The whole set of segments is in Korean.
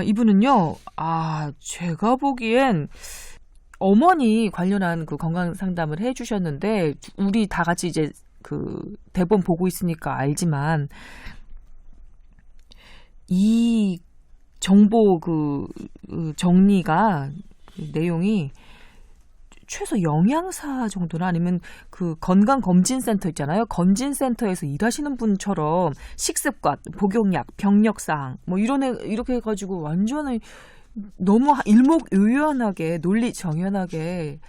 이분은요, 제가 보기엔 어머니 관련한 그 건강 상담을 해주셨는데, 우리 다 같이 이제 그 대본 보고 있으니까 알지만, 이 정보 정리가, 내용이 최소 영양사 정도나 아니면 그 건강검진센터 있잖아요. 검진센터에서 일하시는 분처럼 식습관, 복용약, 병력사항 뭐 이렇게 해가지고 완전히 너무 일목요연하게 논리 정연하게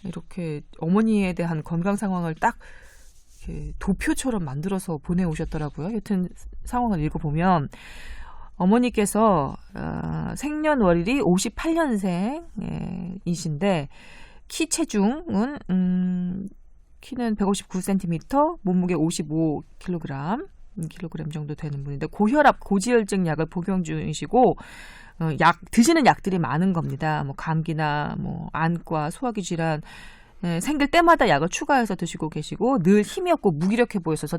이렇게 어머니에 대한 건강 상황을 딱 이렇게 도표처럼 만들어서 보내오셨더라고요. 여튼 상황을 읽어보면 어머니께서 생년월일이 58년생이신데 키 체중은 키는 159cm, 몸무게 55kg 정도 되는 분인데 고혈압, 고지혈증 약을 복용 중이시고 드시는 약들이 많은 겁니다. 뭐 감기나 뭐 안과, 소화기 질환 생길 때마다 약을 추가해서 드시고 계시고 늘 힘이 없고 무기력해 보여서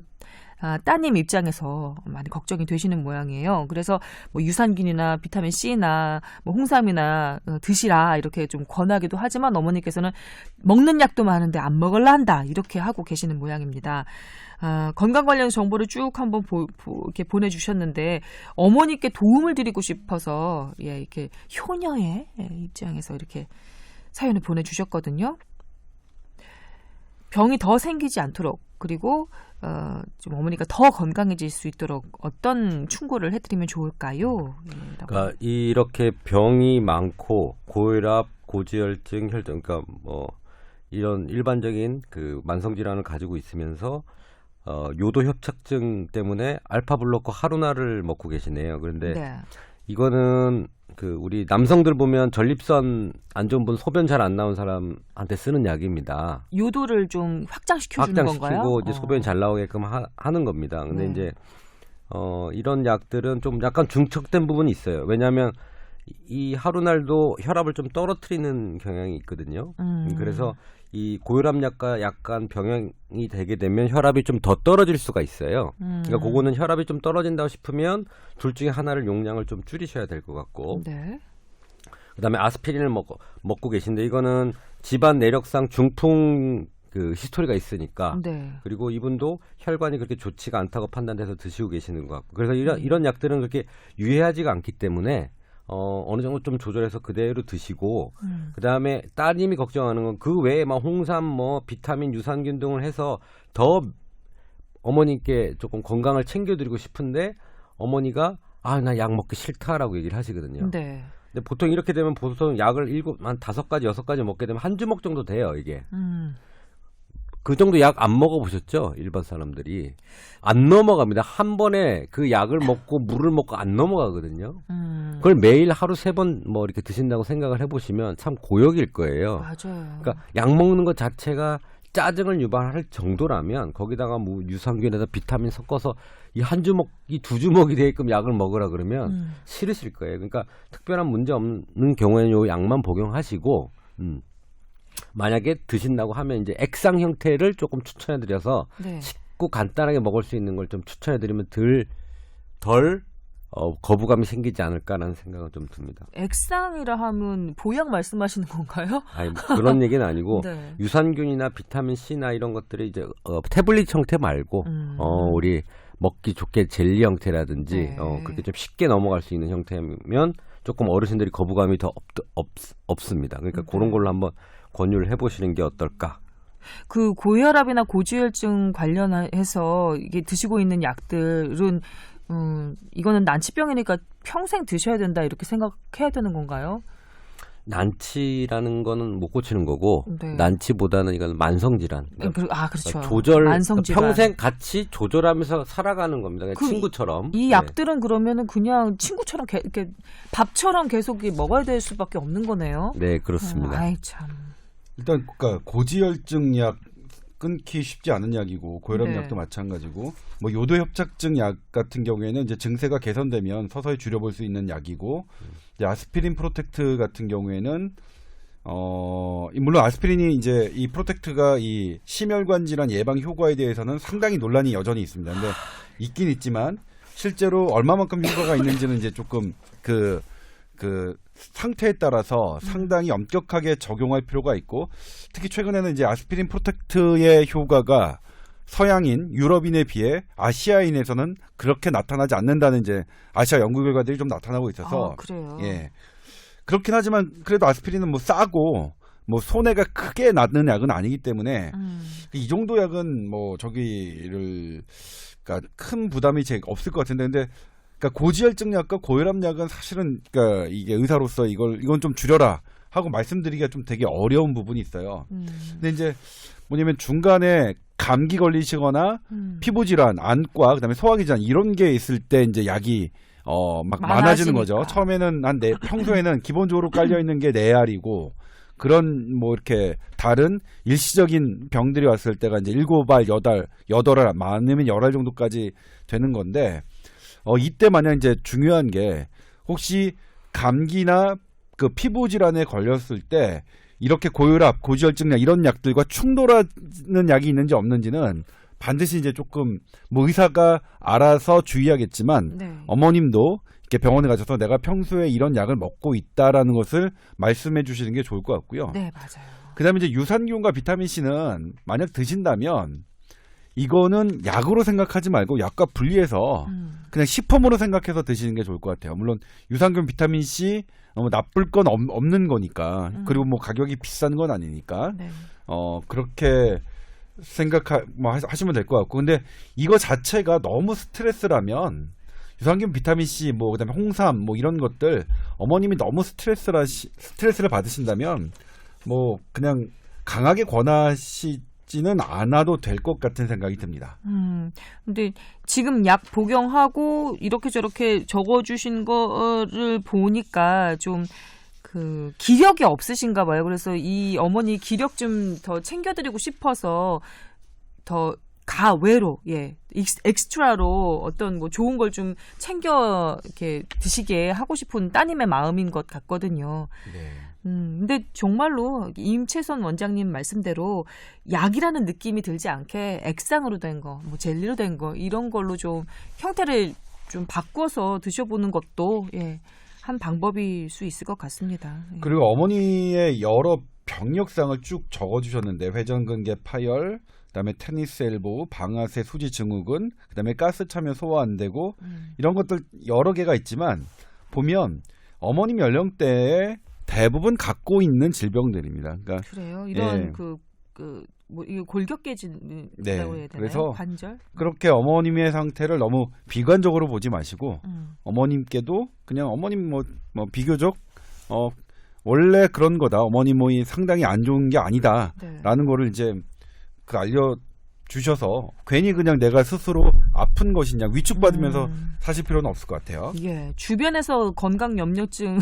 따님 입장에서 많이 걱정이 되시는 모양이에요. 그래서 뭐 유산균이나 비타민 C나 뭐 홍삼이나 드시라 이렇게 좀 권하기도 하지만 어머니께서는 먹는 약도 많은데 안 먹을라 한다 이렇게 하고 계시는 모양입니다. 건강 관련 정보를 쭉 한번 이렇게 보내주셨는데 어머니께 도움을 드리고 싶어서 이렇게 효녀의 입장에서 이렇게 사연을 보내주셨거든요. 병이 더 생기지 않도록 그리고 좀 어머니가 더 건강해질 수 있도록 어떤 충고를 해드리면 좋을까요? 그러니까 이렇게 병이 많고 고혈압, 고지혈증, 혈증, 그러니까 뭐 이런 일반적인 그 만성 질환을 가지고 있으면서 요도 협착증 때문에 알파 블로커 하루나를 먹고 계시네요. 그런데 네. 이거는 그 우리 남성들 보면 전립선 안 좋은 분 소변 잘 안 나온 사람한테 쓰는 약입니다. 요도를 좀 확장시켜주는 건가요? 확장시키고 이제 소변이 잘 나오게끔 하는 겁니다. 근데 이제 이런 약들은 좀 약간 중첩된 부분이 있어요. 왜냐하면 이 하루날도 혈압을 좀 떨어뜨리는 경향이 있거든요. 그래서 이 고혈압 약과 약간 병행이 되게 되면 혈압이 좀 더 떨어질 수가 있어요. 그러니까 그거는 혈압이 좀 떨어진다고 싶으면 둘 중에 하나를 용량을 좀 줄이셔야 될 것 같고. 네. 그다음에 아스피린을 먹고 계신데 이거는 집안 내력상 중풍 그 히스토리가 있으니까. 네. 그리고 이분도 혈관이 그렇게 좋지가 않다고 판단돼서 드시고 계시는 것 같고. 그래서 이런 약들은 그렇게 유해하지가 않기 때문에 어느 정도 좀 조절해서 그대로 드시고 그다음에 따님이 걱정하는 건 그 외에 막 홍삼 뭐 비타민 유산균 등을 해서 더 어머니께 조금 건강을 챙겨드리고 싶은데 어머니가 나 약 먹기 싫다라고 얘기를 하시거든요. 네. 근데 보통 이렇게 되면 보통 약을 한 5가지 6가지 먹게 되면 한 주먹 정도 돼요, 이게. 그 정도 약 안 먹어보셨죠? 일반 사람들이. 안 넘어갑니다. 한 번에 그 약을 먹고 물을 먹고 안 넘어가거든요. 그걸 매일 하루 3번 뭐 이렇게 드신다고 생각을 해보시면 참 고역일 거예요. 맞아요. 그러니까 약 먹는 것 자체가 짜증을 유발할 정도라면 거기다가 뭐 유산균에다 비타민 섞어서 이 한 주먹이 2주먹이 되게끔 약을 먹으라 그러면 싫으실 거예요. 그러니까 특별한 문제 없는 경우에는 요 약만 복용하시고 만약에 드신다고 하면 이제 액상 형태를 조금 추천해드려서 네. 쉽고 간단하게 먹을 수 있는 걸 좀 추천해드리면 덜 거부감이 생기지 않을까라는 생각은 좀 듭니다. 액상이라 하면 보약 말씀하시는 건가요? 아니 그런 얘기는 아니고 네. 유산균이나 비타민 C나 이런 것들이 이제 태블릿 형태 말고 우리 먹기 좋게 젤리 형태라든지 네. 그렇게 좀 쉽게 넘어갈 수 있는 형태면 조금 어르신들이 거부감이 더 없습니다. 그러니까 그런 걸로 한번 권유를 해보시는 게 어떨까? 그 고혈압이나 고지혈증 관련해서 이게 드시고 있는 약들은 이거는 난치병이니까 평생 드셔야 된다 이렇게 생각해야 되는 건가요? 난치라는 거는 못 고치는 거고 네. 난치보다는 이건 만성질환. 그렇죠. 조절, 만성질환. 평생 같이 조절하면서 살아가는 겁니다. 친구처럼. 이 약들은 그러면은 그냥 친구처럼 이렇게 밥처럼 계속 먹어야 될 수밖에 없는 거네요. 네, 그렇습니다. 아이 참. 일단 그러니까 고지혈증 약 끊기 쉽지 않은 약이고 고혈압 네. 약도 마찬가지고 뭐 요도 협착증 약 같은 경우에는 이제 증세가 개선되면 서서히 줄여볼 수 있는 약이고 이제 아스피린 프로텍트 같은 경우에는 물론 아스피린이 이제 이 프로텍트가 이 심혈관 질환 예방 효과에 대해서는 상당히 논란이 여전히 있습니다. 근데 있긴 있지만 실제로 얼마만큼 효과가 있는지는 이제 조금 그 상태에 따라서 상당히 엄격하게 적용할 필요가 있고 특히 최근에는 이제 아스피린 프로텍트의 효과가 서양인, 유럽인에 비해 아시아인에서는 그렇게 나타나지 않는다는 이제 아시아 연구 결과들이 좀 나타나고 있어서 그래요. 예. 그렇긴 하지만 그래도 아스피린은 뭐 싸고 뭐 손해가 크게 나는 약은 아니기 때문에 이 정도 약은 뭐 저기를 그러니까 큰 부담이 없을 것 같은데 근데 그러니까 고지혈증 약과 고혈압 약은 사실은 그러니까 이게 의사로서 이건 좀 줄여라 하고 말씀드리기가 좀 되게 어려운 부분이 있어요. 근데 이제 뭐냐면 중간에 감기 걸리시거나 피부 질환, 안과, 그다음에 소화기 질환 이런 게 있을 때 이제 약이 막 많아지는 거죠. 처음에는 평소에는 기본적으로 깔려 있는 게 4알이고 그런 뭐 이렇게 다른 일시적인 병들이 왔을 때가 이제 7알, 8알, 많으면 10알 정도까지 되는 건데 이때 만약 이제 중요한 게 혹시 감기나 그 피부 질환에 걸렸을 때 이렇게 고혈압, 고지혈증약 이런 약들과 충돌하는 약이 있는지 없는지는 반드시 이제 조금 뭐 의사가 알아서 주의하겠지만 네. 어머님도 이렇게 병원에 가셔서 내가 평소에 이런 약을 먹고 있다라는 것을 말씀해 주시는 게 좋을 것 같고요. 네, 맞아요. 그다음에 이제 유산균과 비타민 C는 만약 드신다면 이거는 약으로 생각하지 말고 약과 분리해서 그냥 식품으로 생각해서 드시는 게 좋을 것 같아요. 물론 유산균, 비타민 C 나쁠 건 없는 거니까 그리고 뭐 가격이 비싼 건 아니니까 네. 그렇게 하시면 될 것 같고 근데 이거 자체가 너무 스트레스라면 유산균, 비타민 C, 뭐 그다음에 홍삼, 뭐 이런 것들 어머님이 너무 스트레스를 받으신다면 뭐 그냥 강하게 권하시지는 않아도 될 것 같은 생각이 듭니다. 근데 지금 약 복용하고 이렇게 저렇게 적어주신 거를 보니까 좀 그 기력이 없으신가 봐요. 그래서 이 어머니 기력 좀 더 챙겨드리고 싶어서 더 가외로 엑스트라로 어떤 뭐 좋은 걸 좀 챙겨 이렇게 드시게 하고 싶은 따님의 마음인 것 같거든요. 네. 근데 정말로 임채선 원장님 말씀대로 약이라는 느낌이 들지 않게 액상으로 된 거, 뭐 젤리로 된 거 이런 걸로 좀 형태를 좀 바꿔서 드셔보는 것도 한 방법일 수 있을 것 같습니다. 그리고 어머니의 여러 병력상을 쭉 적어주셨는데 회전근개 파열, 그다음에 테니스 엘보우, 방아쇠 수지 증후군, 그다음에 가스 차면 소화 안 되고 이런 것들 여러 개가 있지만 보면 어머님 연령대에 대부분 갖고 있는 질병들입니다. 그러니까 그래요. 이런 예. 뭐 이거 골격계진이라고 네. 해야 되나요? 그래서 관절? 그렇게 어머님의 상태를 너무 비관적으로 보지 마시고 어머님께도 그냥 어머님 뭐 비교적 원래 그런 거다. 어머님 몸이 상당히 안 좋은 게 아니다라는 거를 이제 알려 주셔서 괜히 그냥 내가 스스로 아픈 것이냐 위축받으면서 사실 필요는 없을 것 같아요. 예, 주변에서 건강 염려증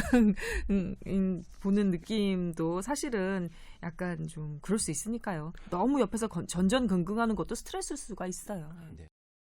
보는 느낌도 사실은 약간 좀 그럴 수 있으니까요. 너무 옆에서 전전긍긍하는 것도 스트레스일 수가 있어요. 네.